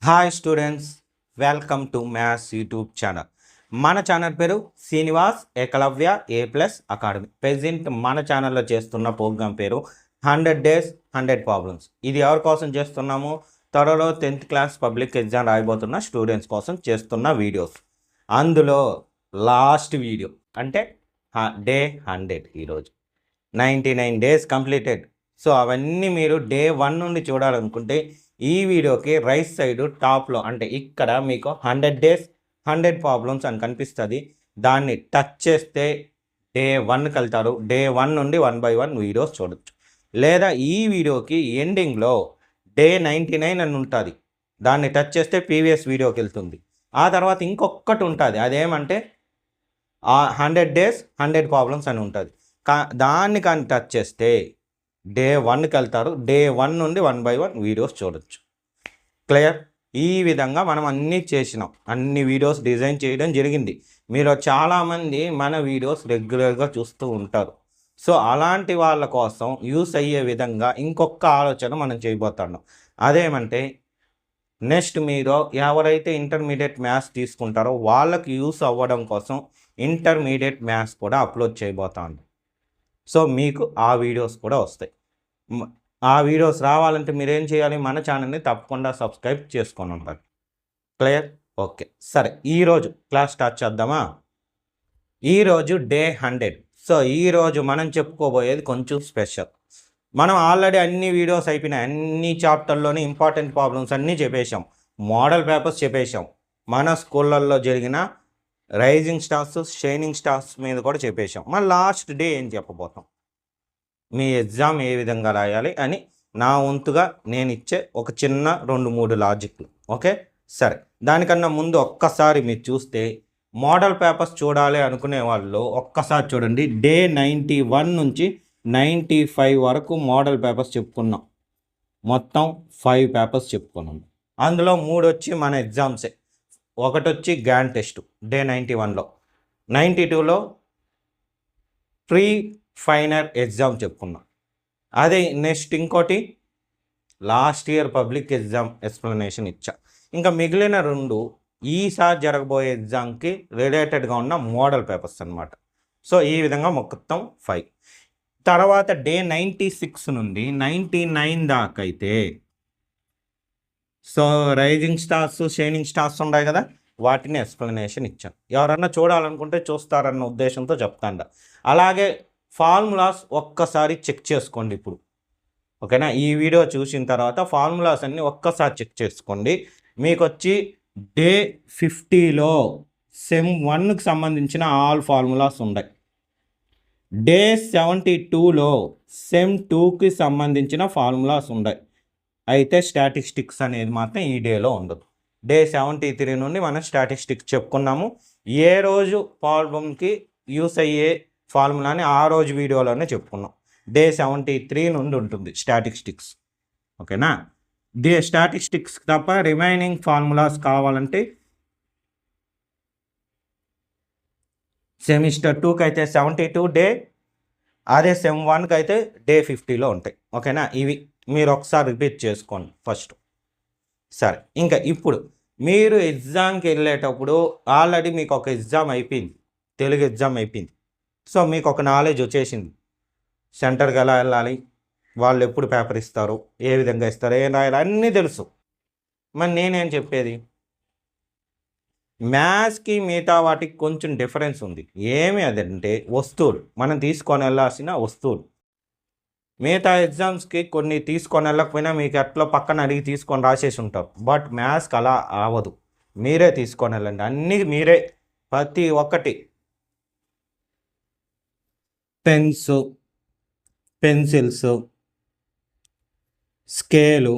Hi students, welcome to maths YouTube channel. మన channel పేరు Srinivas Ekalavya A+ academy. Present మన ఛానల్లో చేస్తున్న ప్రోగ్రామ్ పేరు 100 Days 100 Problems. ఇది ఎవరి కోసం చేస్తున్నాము? త్వరలో 10th క్లాస్ పబ్లిక్ ఎగ్జామ్ రాయబోతున్న స్టూడెంట్స్ కోసం చేస్తున్న వీడియోస్. అందులో లాస్ట్ వీడియో అంటే డే 100. ఈరోజు 99 days కంప్లీటెడ్. సో అవన్నీ మీరు డే 1 నుండి చూడాలనుకుంటే ఈ వీడియోకి రైట్ సైడ్ టాప్లో అంటే ఇక్కడ మీకు 100 Days 100 Problems అని కనిపిస్తుంది. దాన్ని టచ్ చేస్తే డే 1కి వెళ్తారు. డే 1 నుండి 1 by 1 వీడియోస్ చూడొచ్చు. లేదా ఈ వీడియోకి ఎండింగ్లో డే 99 అని ఉంటుంది. దాన్ని టచ్ చేస్తే ప్రీవియస్ వీడియోకి వెళ్తుంది. ఆ తర్వాత ఇంకొకటి ఉంటుంది, అదేమంటే 100 Days 100 Problems అని ఉంటుంది. దాన్ని కానీ టచ్ చేస్తే డే 1కి వెళ్తారు. డే 1 నుండి 1 by 1 వీడియోస్ చూడొచ్చు. క్లియర్? ఈ విధంగా మనం అన్నీ చేసినాం. అన్ని వీడియోస్ డిజైన్ చేయడం జరిగింది. మీరు చాలామంది మన వీడియోస్ రెగ్యులర్గా చూస్తూ ఉంటారు. సో అలాంటి వాళ్ళ కోసం యూస్ అయ్యే విధంగా ఇంకొక ఆలోచన మనం చేయబోతున్నాం. అదేమంటే నెక్స్ట్ మీరు ఎవరైతే ఇంటర్మీడియట్ మ్యాథ్స్ తీసుకుంటారో వాళ్ళకి యూస్ అవ్వడం కోసం ఇంటర్మీడియట్ మ్యాథ్స్ కూడా అప్లోడ్ చేయబోతాను. సో మీకు ఆ వీడియోస్ కూడా వస్తాయి. ఆ వీడియోస్ రావాలంటే మీరేం చేయాలి? మన ఛానల్ని తప్పకుండా సబ్స్క్రైబ్ చేసుకొని ఉంటారు. క్లియర్? ఓకే, సరే. ఈరోజు క్లాస్ స్టార్ట్ చేద్దామా? ఈరోజు డే 100. సో ఈరోజు మనం చెప్పుకోబోయేది కొంచెం స్పెషల్. మనం ఆల్రెడీ అన్ని వీడియోస్ అయిపోయినాయి. అన్ని చాప్టర్లోని ఇంపార్టెంట్ ప్రాబ్లమ్స్ అన్నీ చెప్పేశాం. Model papers చెప్పేశాం. మన స్కూళ్ళల్లో జరిగిన రైజింగ్ స్టార్స్, షైనింగ్ స్టార్స్ మీద కూడా చెప్పేశాం. మన లాస్ట్ డే ఏం చెప్పబోతాం, మీ ఎగ్జామ్ ఏ విధంగా రాయాలి అని నా వంతుగా నేను ఇచ్చే ఒక చిన్న 2-3 లాజిక్లు. ఓకే, సరే. దానికన్నా ముందు ఒక్కసారి మీరు చూస్తే మోడల్ పేపర్స్ చూడాలి అనుకునే వాళ్ళు ఒక్కసారి చూడండి. డే 91 నుంచి 95 వరకు మోడల్ పేపర్స్ చెప్పుకున్నాం. మొత్తం 5 పేపర్స్ చెప్పుకున్నాం. అందులో 3 వచ్చి మన ఎగ్జామ్సే. ఒకటి వచ్చి గ్యాన్ టెస్ట్ డే 91లో, 92లో ప్రీ ఫైనల్ ఎగ్జామ్ చెప్పుకున్నాం. అదే నెక్స్ట్ ఇంకోటి last year public exam explanation ఇచ్చా. ఇంకా మిగిలిన 2 ఈసారి జరగబోయే ఎగ్జామ్కి రిలేటెడ్గా ఉన్న మోడల్ పేపర్స్ అన్నమాట. సో ఈ విధంగా మొత్తం 5. తర్వాత డే 96 నుండి 99 దాకా అయితే so rising stars, shining stars ఉన్నాయి కదా, వాటిని ఎక్స్ప్లెనేషన్ ఇచ్చాను. ఎవరన్నా చూడాలనుకుంటే చూస్తారన్న ఉద్దేశంతో చెప్తాను. అలాగే ఫార్ములాస్ ఒక్కసారి చెక్ చేసుకోండి ఇప్పుడు. ఓకేనా? ఈ వీడియో చూసిన తర్వాత ఫార్ములాస్ అన్నీ ఒక్కసారి చెక్ చేసుకోండి. మీకు వచ్చి డే 50లో సెమ్ 1కి సంబంధించిన ఆల్ ఫార్ములాస్ ఉన్నాయి. డే 72లో సెమ్ 2కి సంబంధించిన ఫార్ములాస్ ఉన్నాయి. అయితే స్టాటిస్టిక్స్ అనేది మాత్రం ఈ డేలో ఉండదు. డే 73 నుండి మనం స్టాటిస్టిక్స్ చెప్పుకున్నాము. ఏ రోజు ప్రాబ్లంకి యూస్ అయ్యే ఫార్ములాని ఆ రోజు వీడియోలోనే చెప్పుకున్నాం. డే 73 నుండి ఉంటుంది స్టాటిస్టిక్స్. ఓకేనా? డే స్టాటిస్టిక్స్ తప్ప రిమైనింగ్ ఫార్ములాస్ కావాలంటే సెమిస్టర్ 2కి అయితే 72 డే, అదే సెమ్ 1కి అయితే డే 50లో ఉంటాయి. ఓకేనా? ఇవి మీరు ఒకసారి రిపీట్ చేసుకోండి ఫస్ట్. సరే, ఇంకా ఇప్పుడు మీరు ఎగ్జామ్కి వెళ్ళేటప్పుడు ఆల్రెడీ మీకు ఒక ఎగ్జామ్ అయిపోయింది, తెలుగు ఎగ్జామ్ అయిపోయింది. సో మీకు ఒక నాలెడ్జ్ వచ్చేసింది. సెంటర్కి ఎలా వెళ్ళాలి, వాళ్ళు ఎప్పుడు పేపర్ ఇస్తారు, ఏ విధంగా ఇస్తారు, ఏం రాయాలి అన్నీ తెలుసు. మరి నేనేం చెప్పేది, మ్యాథ్స్కి మిగతా వాటికి కొంచెం డిఫరెన్స్ ఉంది. ఏమి అదంటే వస్తువులు, మనం తీసుకొని వెళ్ళాల్సిన వస్తువులు. మిగతా ఎగ్జామ్స్కి కొన్ని తీసుకొని వెళ్ళకపోయినా మీకు ఎట్లా పక్కన అడిగి తీసుకొని రాసేసి ఉంటారు. బట్ మ్యాథ్స్కి అలా అవ్వదు. మీరే తీసుకొని వెళ్ళండి, అన్నీ మీరే. ప్రతి ఒక్కటి pens, pencils, scale,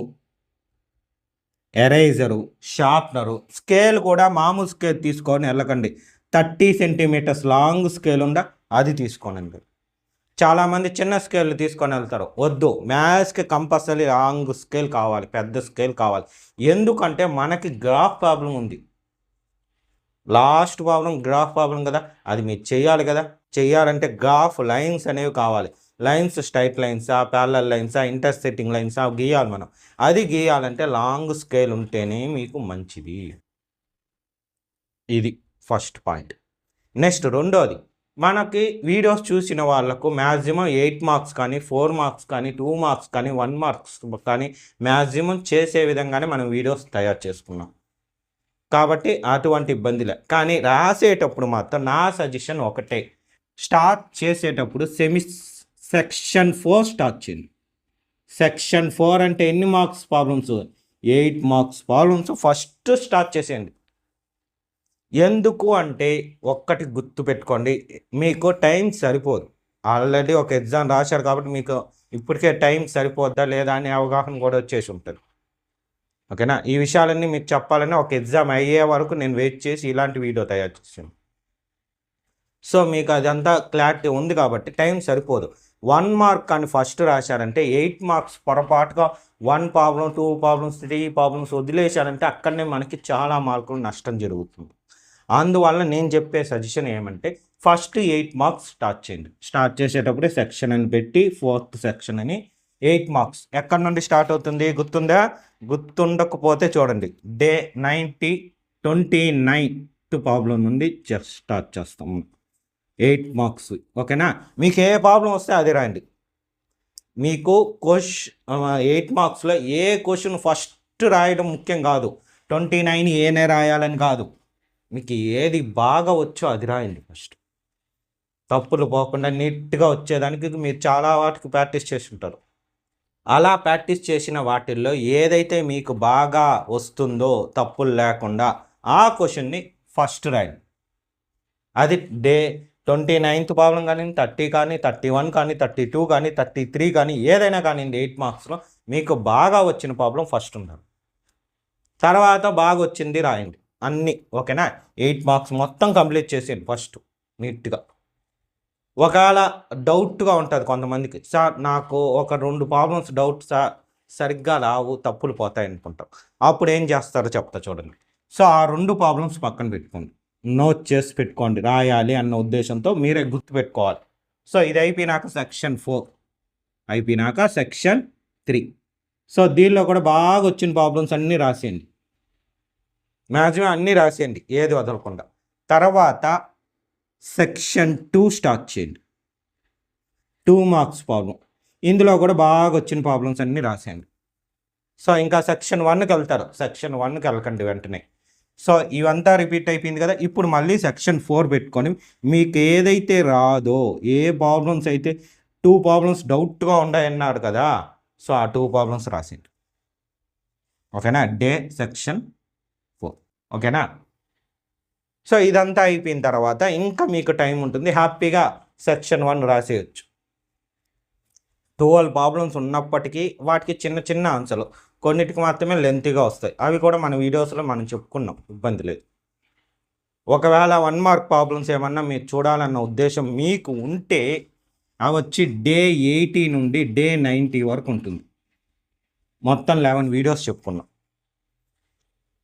eraser, sharpener. Scale కూడా మామూలు స్కేల్ తీసుకొని వెళ్ళకండి. 30 centimeters లాంగ్ స్కేల్ ఉందా అది తీసుకోనండి. చాలామంది చిన్న స్కేల్ తీసుకొని వెళ్తారు. వద్దు, మ్యాథ్స్కి కంపల్సరీ లాంగ్ స్కేల్ కావాలి, పెద్ద స్కేల్ కావాలి. ఎందుకంటే మనకి గ్రాఫ్ ప్రాబ్లం ఉంది. లాస్ట్ ప్రాబ్లం గ్రాఫ్ ప్రాబ్లం కదా, అది మీరు చేయాలి కదా. చేయాలంటే గ్రాఫ్ లైన్స్ అనేవి కావాలి. లైన్స్ స్ట్రైట్ లైన్సా, ప్యారలల్ లైన్సా, ఇంటర్సెక్టింగ్ లైన్సా గీయాలి మనం. అది గీయాలంటే లాంగ్ స్కేల్ ఉంటేనే మీకు మంచిది. ఇది ఫస్ట్ పాయింట్. నెక్స్ట్ రెండోది, మనకి వీడియోస్ చూసిన వాళ్ళకు మ్యాక్సిమం 8 మార్క్స్ కానీ, 4 మార్క్స్ కానీ, 2 మార్క్స్ కానీ, 1 మార్క్స్ కానీ మ్యాక్సిమం చేసే విధంగానే మనం వీడియోస్ తయారు చేసుకున్నాం. కాబట్టి అటువంటి ఇబ్బందిలే. కానీ రాసేటప్పుడు మాత్రం నా సజెషన్ ఒకటే, స్టార్ట్ చేసేటప్పుడు సెక్షన్ 4 స్టార్ట్ చేయండి. సెక్షన్ 4 అంటే ఎన్ని marks problems? 8 marks problems first start చేసేయండి. ఎందుకు అంటే ఒక్కటి గుర్తుపెట్టుకోండి, మీకు టైం సరిపోదు. ఆల్రెడీ ఒక ఎగ్జామ్ రాశారు కాబట్టి మీకు ఇప్పటికే టైం సరిపోద్దా లేదా అనే అవగాహన కూడా వచ్చేసి ఉంటుంది. ఓకేనా? ఈ విషయాలన్నీ మీకు చెప్పాలని ఒక ఎగ్జామ్ అయ్యే వరకు నేను వెయిట్ చేసి ఇలాంటి వీడియో తయారు చేశాను. సో మీకు అదంతా క్లారిటీ ఉంది కాబట్టి టైం సరిపోదు. 1 మార్క్ అని ఫస్ట్ రాశారంటే 8 మార్క్స్ పొరపాటుగా 1 ప్రాబ్లం, 2 ప్రాబ్లమ్స్, 3 ప్రాబ్లమ్స్ వదిలేశారంటే అక్కడనే మనకి చాలా మార్కులు నష్టం జరుగుతుంది. అందువల్ల నేను చెప్పే సజెషన్ ఏమంటే ఫస్ట్ 8 మార్క్స్ స్టార్ట్ చేయండి. స్టార్ట్ చేసేటప్పుడే సెక్షన్ అని పెట్టి 4th సెక్షన్ అని 8 మార్క్స్ ఎక్కడి నుండి స్టార్ట్ అవుతుంది గుర్తుందా? గుర్తుండకపోతే చూడండి, డే 29th ప్రాబ్లం నుండి స్టార్ట్ చేస్తాము. 8 మార్క్స్. ఓకేనా? మీకు ఏ ప్రాబ్లం వస్తే అది రాయండి. మీకు 8 మార్క్స్లో ఏ క్వశ్చన్ ఫస్ట్ రాయడం ముఖ్యం కాదు. 29 ఏనే రాయాలని కాదు, మీకు ఏది బాగా వచ్చో అది రాయండి ఫస్ట్. తప్పులు పోకుండా నీట్గా వచ్చేదానికి మీరు చాలా వాటికి ప్రాక్టీస్ చేసి ఉంటారు. అలా ప్రాక్టీస్ చేసిన వాటిల్లో ఏదైతే మీకు బాగా వస్తుందో తప్పులు లేకుండా ఆ క్వశ్చన్ని ఫస్ట్ రాయండి. అది డే 29th ప్రాబ్లం కానీ, 30 కానీ, 31 కానీ, 32 కానీ, 33 కానీ ఏదైనా కానీ 8 మార్క్స్లో మీకు బాగా వచ్చిన ప్రాబ్లం ఫస్ట్ ఉండాలి. తర్వాత బాగా వచ్చింది రాయండి అన్నీ. ఓకేనా? 8 మార్క్స్ మొత్తం కంప్లీట్ చేసేయండి ఫస్ట్ నీట్గా. ఒకవేళ డౌట్గా ఉంటుంది కొంతమందికి, సార్ నాకు ఒక 2 ప్రాబ్లమ్స్ డౌట్ సార్, సరిగ్గా రావు, తప్పులు పోతాయి అనుకుంటాం. అప్పుడు ఏం చేస్తారో చెప్తా చూడండి. సో ఆ 2 ప్రాబ్లమ్స్ పక్కన పెట్టుకోండి, నోట్ చేసి పెట్టుకోండి, రాయాలి అన్న ఉద్దేశంతో మీరే గుర్తుపెట్టుకోవాలి. సో ఇది అయిపోయినాక సెక్షన్ 4 అయిపోయినాక సెక్షన్ 3. సో దీనిలో కూడా బాగా వచ్చిన ప్రాబ్లమ్స్ అన్నీ రాసేయండి, మ్యాక్సిమం అన్నీ రాసేయండి, ఏది వదలకుండా. తర్వాత సెక్షన్ 2 స్టార్ట్ చేయండి. 2 మార్క్స్ ప్రాబ్లం, ఇందులో కూడా బాగా వచ్చిన ప్రాబ్లమ్స్ అన్నీ రాసేయండి. సో ఇంకా సెక్షన్ 1కి వెళ్తారు. సెక్షన్ 1కి వెళ్ళకండి వెంటనే. సో ఇవంతా రిపీట్ అయిపోయింది కదా, ఇప్పుడు మళ్ళీ సెక్షన్ 4 పెట్టుకొని మీకు ఏదైతే రాదో, ఏ ప్రాబ్లమ్స్ అయితే 2 ప్రాబ్లమ్స్ డౌట్గా ఉన్నాయన్నారు కదా, సో ఆ 2 ప్రాబ్లమ్స్ రాసేయండి. ఓకేనా? Day section 4. ఓకేనా? సో ఇదంతా అయిపోయిన తర్వాత ఇంకా మీకు టైం ఉంటుంది, హ్యాపీగా సెక్షన్ 1 రాసేయచ్చు. 12 ప్రాబ్లమ్స్ ఉన్నప్పటికీ వాటికి చిన్న చిన్న ఆన్సర్లు, కొన్నిటికి మాత్రమే లెంతీగా వస్తాయి. అవి కూడా మన వీడియోస్లో మనం చెప్పుకున్నాం, ఇబ్బంది లేదు. ఒకవేళ 1 మార్క్ ప్రాబ్లమ్స్ ఏమన్నా మీరు చూడాలన్న ఉద్దేశం మీకు ఉంటే అవి వచ్చి డే 80 నుండి డే 90 వరకు ఉంటుంది. మొత్తం 11 వీడియోస్ చెప్పుకున్నాం.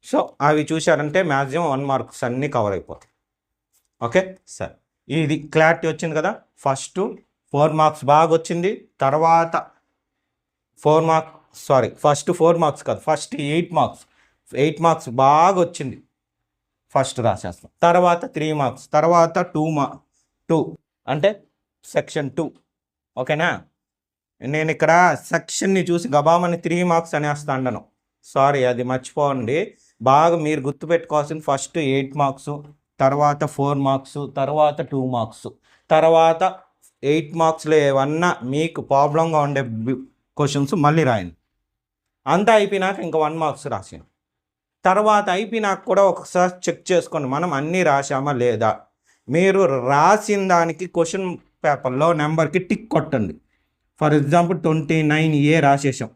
సో అవి చూశారంటే మ్యాక్సిమం 1 మార్క్స్ అన్నీ కవర్ అయిపోతాయి. ఓకే సరే, ఇది క్లారిటీ వచ్చింది కదా. ఫస్ట్ 4 మార్క్స్ బాగా వచ్చింది, తర్వాత ఫస్ట్ 4 మార్క్స్ కాదు, ఫస్ట్ 8 మార్క్స్ బాగా వచ్చింది ఫస్ట్ రాసేస్తాం. తర్వాత 3 మార్క్స్, తర్వాత 2 అంటే సెక్షన్ 2. ఓకేనా? నేను ఇక్కడ సెక్షన్ని చూసి గబామని 3 మార్క్స్ అనేస్తా అండను, సారీ, అది మర్చిపోండి. బాగా మీరు గుర్తుపెట్టుకోవాల్సింది ఫస్ట్ 8 మార్క్స్, తర్వాత 4 మార్క్స్, తర్వాత 2 మార్క్స్, తర్వాత 8 మార్క్స్లో ఏమన్నా మీకు ప్రాబ్లంగా ఉండే క్వశ్చన్స్ మళ్ళీ రాయండి. అంతా అయిపోయినాక ఇంకా 1 మార్క్స్ రాసాను. తర్వాత అయిపోయినాక కూడా ఒకసారి చెక్ చేసుకోండి, మనం అన్నీ రాసామా లేదా. మీరు రాసిన దానికి క్వశ్చన్ పేపర్లో నెంబర్కి టిక్ కొట్టండి. ఫర్ ఎగ్జాంపుల్ 29A రాసేసాం,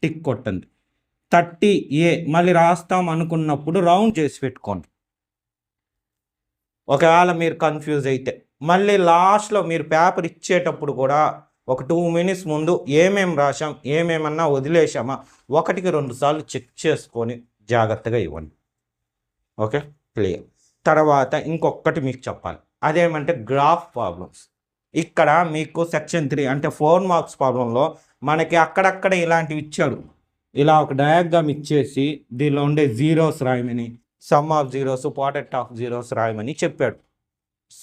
టిక్ కొట్టండి. 30A మళ్ళీ రాస్తాం అనుకున్నప్పుడు రౌండ్ చేసి పెట్టుకోండి. ఒకవేళ మీరు కన్ఫ్యూజ్ అయితే మళ్ళీ లాస్ట్లో మీరు పేపర్ ఇచ్చేటప్పుడు కూడా ఒక 2 minutes ముందు ఏమేమి రాసాం, ఏమేమన్నా వదిలేసామా 1కి 2 సార్లు చెక్ చేసుకొని జాగ్రత్తగా ఇవ్వండి. Okay clear. తర్వాత ఇంకొకటి మీకు చెప్పాలి, అదేమంటే గ్రాఫ్ ప్రాబ్లమ్స్. ఇక్కడ మీకు సెక్షన్ 3 అంటే 4 మార్క్స్ ప్రాబ్లంలో మనకి అక్కడక్కడ ఇలాంటివి ఇచ్చాడు. ఇలా ఒక డయాగ్రామ్ ఇచ్చేసి దీనిలో ఉండే జీరోస్ రాయమని, some of zeros, product of zeros రాయమని చెప్పాడు.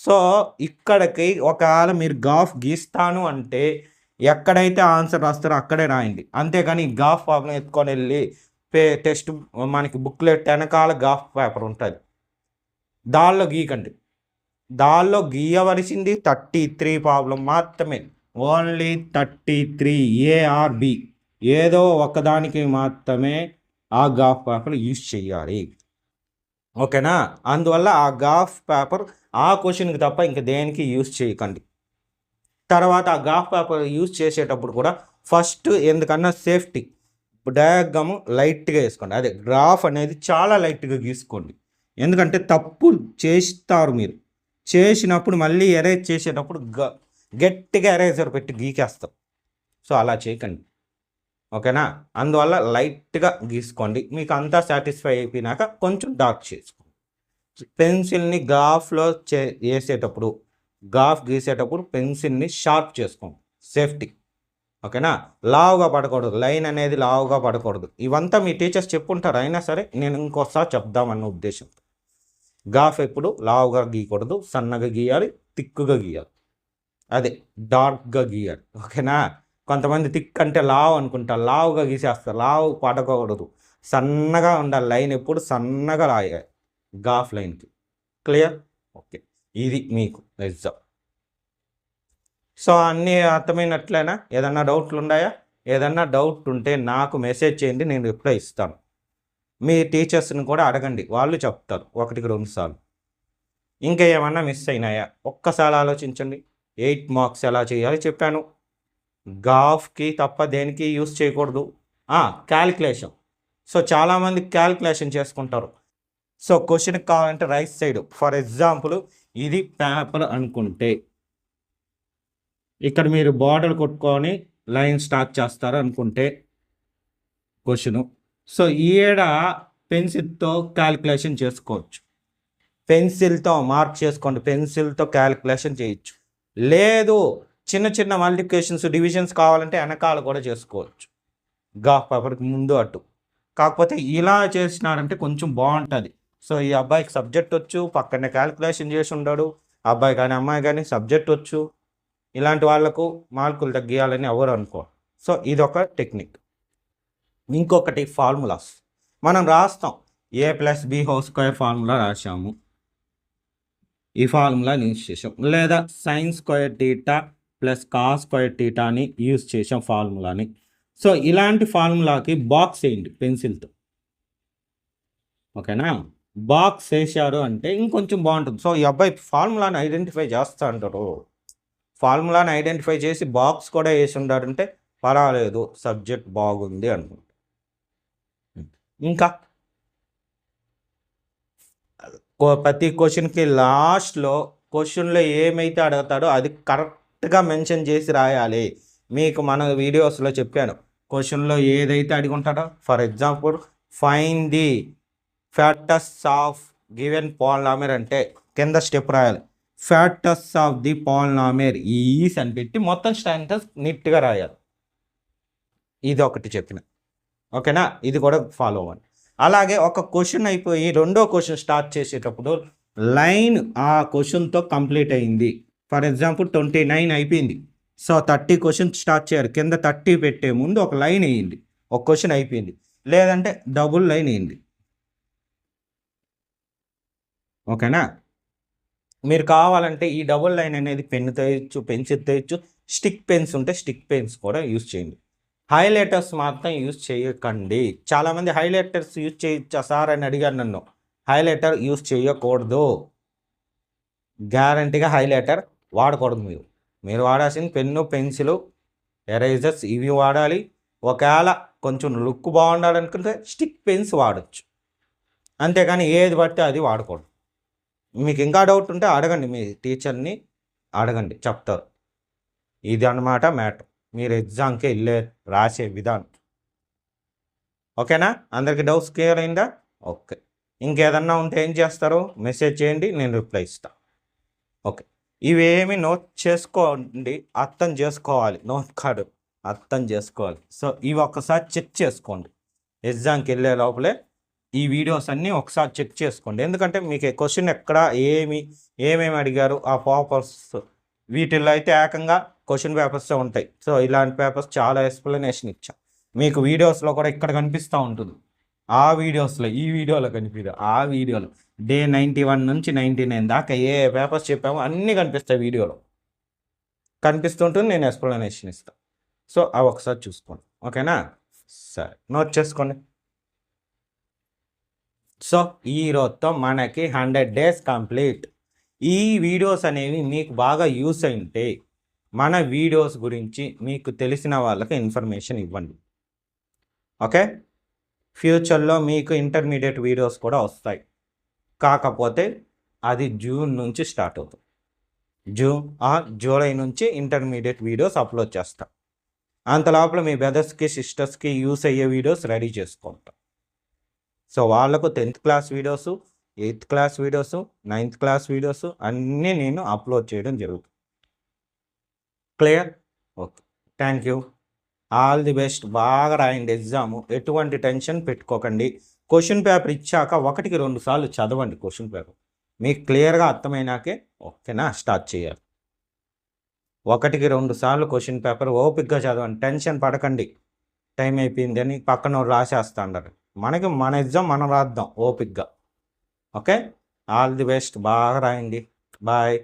సో ఇక్కడికి ఒకవేళ మీరు గ్రాఫ్ గీస్తాను అంటే ఎక్కడైతే ఆన్సర్ రాస్తారో అక్కడే రాయండి. అంతేగాని గ్రాఫ్ ప్రాబ్లం ఎత్తుకొని వెళ్ళి టెక్స్ట్ మనకి బుక్లెట్ వెనకాల గ్రాఫ్ పేపర్ ఉంటుంది, దానిలో గీకండి. దానిలో గీయవలసింది 33 ప్రాబ్లం మాత్రమే, ఓన్లీ 33 ఏఆర్బి, ఏదో ఒకదానికి మాత్రమే ఆ గ్రాఫ్ పేపర్ యూజ్ చేయాలి. ఓకేనా? అందువల్ల ఆ గ్రాఫ్ పేపర్ ఆ క్వశ్చన్కి తప్ప ఇంక దేనికి యూజ్ చేయకండి. తర్వాత ఆ గ్రాఫ్ పేపర్ యూజ్ చేసేటప్పుడు కూడా ఫస్ట్ ఎందుకన్నా సేఫ్టీ డయాగ్రామ్ లైట్గా వేసుకోండి. అదే గ్రాఫ్ అనేది చాలా లైట్గా గీసుకోండి. ఎందుకంటే తప్పు చేస్తారు మీరు, చేసినప్పుడు మళ్ళీ ఎరేజ్ చేసేటప్పుడు గట్టిగా ఎరేజర్ పెట్టి గీకేస్తాం. సో అలా చేయకండి. ఓకేనా? అందువల్ల లైట్గా గీసుకోండి. మీకు అంతా సాటిస్ఫై అయిపోయినాక కొంచెం డార్క్ చేసుకోండి. పెన్సిల్ని గ్రాఫ్లో వేసేటప్పుడు, గ్రాఫ్ గీసేటప్పుడు పెన్సిల్ని షార్ప్ చేసుకోండి, సేఫ్టీ. ఓకేనా? లావుగా పడకూడదు, లైన్ అనేది లావుగా పడకూడదు. ఇవంతా మీ టీచర్స్ చెప్పుంటారు, అయినా సరే నేను ఇంకోసారి చెప్దామన్న ఉద్దేశం. గ్రాఫ్ ఎప్పుడు లావుగా గీయకూడదు, సన్నగా గీయాలి, థిక్గా గీయాలి, అదే డార్క్గా గీయాలి. ఓకేనా? కొంతమంది థిక్ అంటే లావు అనుకుంటారు, లావుగా గీసేస్తారు. లావు పడకూడదు, సన్నగా ఉండాలి, లైన్ ఎప్పుడు సన్నగా రాయాలి గ్రాఫ్ లైన్కి. క్లియర్? ఓకే, ఇది మీకు ఎగ్జామ్. సో అన్నీ అర్థమైనట్లేనా? ఏదన్నా డౌట్లు ఉన్నాయా? ఏదన్నా డౌట్ ఉంటే నాకు మెసేజ్ చేయండి, నేను రిప్లై ఇస్తాను. మీ టీచర్స్ని కూడా అడగండి, వాళ్ళు చెప్తారు 1-2 సార్లు. ఇంకా ఏమన్నా మిస్ అయినాయా ఒక్కసారి ఆలోచించండి. 8 మార్క్స్ ఎలా చేయాలి చెప్పాను. గ్రాఫ్కి తప్ప దేనికి యూస్ చేయకూడదు. క్యాలిక్యులేషన్. సో చాలామంది క్యాలిక్యులేషన్ చేసుకుంటారు. సో క్వశ్చన్కి కావాలంటే రైట్ సైడ్, ఫర్ ఎగ్జాంపుల్ ఇది పేపర్ అనుకుంటే ఇక్కడ మీరు బార్డర్ కొట్టుకొని లైన్ స్టార్ట్ చేస్తారు అనుకుంటే క్వశ్చను. సో ఈడ పెన్సిల్తో క్యాలిక్యులేషన్ చేసుకోవచ్చు, పెన్సిల్తో మార్క్ చేసుకోండి, పెన్సిల్తో క్యాలిక్యులేషన్ చేయొచ్చు. లేదు చిన్న చిన్న మల్టిప్లికేషన్స్, డివిజన్స్ కావాలంటే వెనకాల కూడా చేసుకోవచ్చు, గ్రాఫ్ పేపర్కి ముందు అటు. కాకపోతే ఇలా చేసినారంటే కొంచెం బాగుంటుంది. సో ఈ అబ్బాయికి సబ్జెక్ట్ వచ్చు, పక్కనే క్యాలిక్యులేషన్ చేసి ఉండడు, అబ్బాయి కానీ అమ్మాయి కానీ సబ్జెక్ట్ వచ్చు, ఇలాంటి వాళ్లకు మార్కులు తగ్గియాలని ఎవరు అనుకో. సో ఇదొక టెక్నిక్. ఇంకొకటి ఫార్ములాస్ మనం రాస్తాం, a+b² ఫార్ములా రాసాము, ఈ ఫార్ములా యూజ్ చేసాం. లేదా sin² + cos² అని యూజ్ చేసాం ఫార్ములాని. సో ఇలాంటి ఫార్ములాకి బాక్స్ వేయండి పెన్సిల్తో. ఓకేనా? బాక్స్ వేసారు అంటే ఇంకొంచెం బాగుంటుంది. సో ఈ అబ్బాయి ఫార్ములాని ఐడెంటిఫై చేస్తా అంటారు, ఫార్ములాని ఐడెంటిఫై చేసి బాక్స్ కూడా వేసి ఉండారంటే పర్వాలేదు, సబ్జెక్ట్ బాగుంది అనుకుంటా. ఇంకా ప్రతి క్వశ్చన్కి లాస్ట్లో క్వశ్చన్లో ఏమైతే అడుగుతాడో అది కరెక్ట్గా మెన్షన్ చేసి రాయాలి. మీకు మన వీడియోస్లో చెప్పాను, క్వశ్చన్లో ఏదైతే అడిగి ఉంటాడో, for example find the factors of given polynomial అంటే కింద స్టెప్ రాయాలి, factors of the polynomial is అని పెట్టి మొత్తం స్టాండర్స్ నీట్గా రాయాలి. ఇది ఒకటి చెప్పిన. ఓకేనా? ఇది కూడా ఫాలో అవ్వండి. అలాగే ఒక క్వశ్చన్ అయిపోయి రెండో క్వశ్చన్ స్టార్ట్ చేసేటప్పుడు లైన్ ఆ క్వశ్చన్తో కంప్లీట్ అయింది. ఫర్ ఎగ్జాంపుల్ 29 అయిపోయింది. సో 30 క్వశ్చన్ స్టార్ట్ చేయాలి. కింద 30 పెట్టే ముందు ఒక లైన్ వేయండి, ఒక క్వశ్చన్ అయిపోయింది. లేదంటే డబుల్ లైన్ వేయండి. ఓకేనా? మీరు కావాలంటే ఈ డబుల్ లైన్ అనేది పెన్ను తేయచ్చు, పెన్సిల్ తేయచ్చు, స్టిక్ పెన్స్ ఉంటే స్టిక్ పెన్స్ కూడా యూజ్ చేయండి. హైలైటర్స్ మాత్రం యూజ్ చేయకండి. చాలామంది హైలైటర్స్ యూజ్ చేయొచ్చా సార్ అని అడిగారు నన్ను. హైలైటర్ యూజ్ చేయకూడదు, గ్యారంటీగా హైలైటర్ వాడకూడదు. మీరు వాడాల్సింది పెన్ను, పెన్సిలు, ఎరేజర్స్ ఇవి వాడాలి. ఒకవేళ కొంచెం లుక్ బాగుండాలనుకుంటే స్టిక్ పెన్స్ వాడచ్చు, అంతేకాని ఏది పడితే అది వాడకూడదు. మీకు ఇంకా డౌట్ ఉంటే అడగండి, మీ టీచర్ని అడగండి, చెప్తారు. ఇది అన్నమాట మ్యాటర్, మీరు ఎగ్జామ్కి వెళ్ళే రాసే విధానం. ఓకేనా? అందరికీ డౌట్స్ క్లియర్ అయిందా? ఓకే. ఇంకేదన్నా ఉంటే ఏం చేస్తారు, మెసేజ్ చేయండి, నేను రిప్లై ఇస్తాను. ఓకే. ఇవేమి నోట్ చేసుకోండి, అర్థం చేసుకోవాలి. నోట్ కాదు, అర్థం చేసుకోవాలి. సో ఇవి ఒక్కసారి చెక్ చేసుకోండి. ఎగ్జామ్కి వెళ్ళే లోపలే ఈ వీడియోస్ అన్నీ ఒకసారి చెక్ చేసుకోండి. ఎందుకంటే మీకు క్వశ్చన్ ఎక్కడ ఏమేమి అడిగారు ఆ పేపర్స్, వీటిల్లో అయితే ఏకంగా క్వశ్చన్ పేపర్సే ఉంటాయి. సో ఇలాంటి పేపర్స్ చాలా ఎక్స్ప్లెనేషన్ ఇచ్చాం మీకు. వీడియోస్లో కూడా ఇక్కడ కనిపిస్తూ ఉంటుంది. ఆ వీడియోస్లో, ఈ వీడియోలో కనిపిదు, ఆ వీడియోలో డే 91 నుంచి 99 దాకా ఏ పేపర్స్ చెప్పామో అన్నీ కనిపిస్తాయి వీడియోలో. కనిపిస్తుంటుంది, నేను ఎక్స్ప్లెనేషన్ ఇస్తాను. సో అవి ఒకసారి చూసుకోండి, ఓకేనా? సరే, నోట్ చేసుకోండి. సో ఈ రోజుతో మనకి 100 డేస్ కంప్లీట్. ఈ వీడియోస్ అనేవి మీకు బాగా యూస్ అయింటే మన వీడియోస్ గురించి మీకు తెలిసిన వాళ్ళకి ఇన్ఫర్మేషన్ ఇవ్వండి, ఓకే? ఫ్యూచర్లో మీకు ఇంటర్మీడియట్ వీడియోస్ కూడా వస్తాయి. కాకపోతే అది జూన్ నుంచి స్టార్ట్ అవుతుంది. జూలై నుంచి ఇంటర్మీడియట్ వీడియోస్ అప్లోడ్ చేస్తాం. అంత లోపల మీ బ్రదర్స్కి సిస్టర్స్కి యూస్ అయ్యే వీడియోస్ రెడీ చేసుకుంటాం. సో వాళ్ళకు 10th class videos, 8th class videos, 9th class videos అన్నీ నేను అప్లోడ్ చేయడం జరుగుతుంది. Clear? Okay, thank you. All the best. బాగా రాయండి ఎగ్జాము, ఎటువంటి టెన్షన్ పెట్టుకోకండి. క్వశ్చన్ పేపర్ ఇచ్చాక 1కి 2 సార్లు చదవండి క్వశ్చన్ పేపర్. మీకు క్లియర్గా అర్థమైనాకే ఓకేనా స్టార్ట్ చేయాలి. 1కి 2 సార్లు క్వశ్చన్ పేపర్ ఓపిక్గా చదవండి, టెన్షన్ పడకండి. టైం అయిపోయింది అని పక్కన రాసేస్తా అన్నారు. మన ఎగ్జామ్ మనం రాద్దాం ఓపిక్గా, ఓకే? All the best. బాగా రాయండి. బాయ్.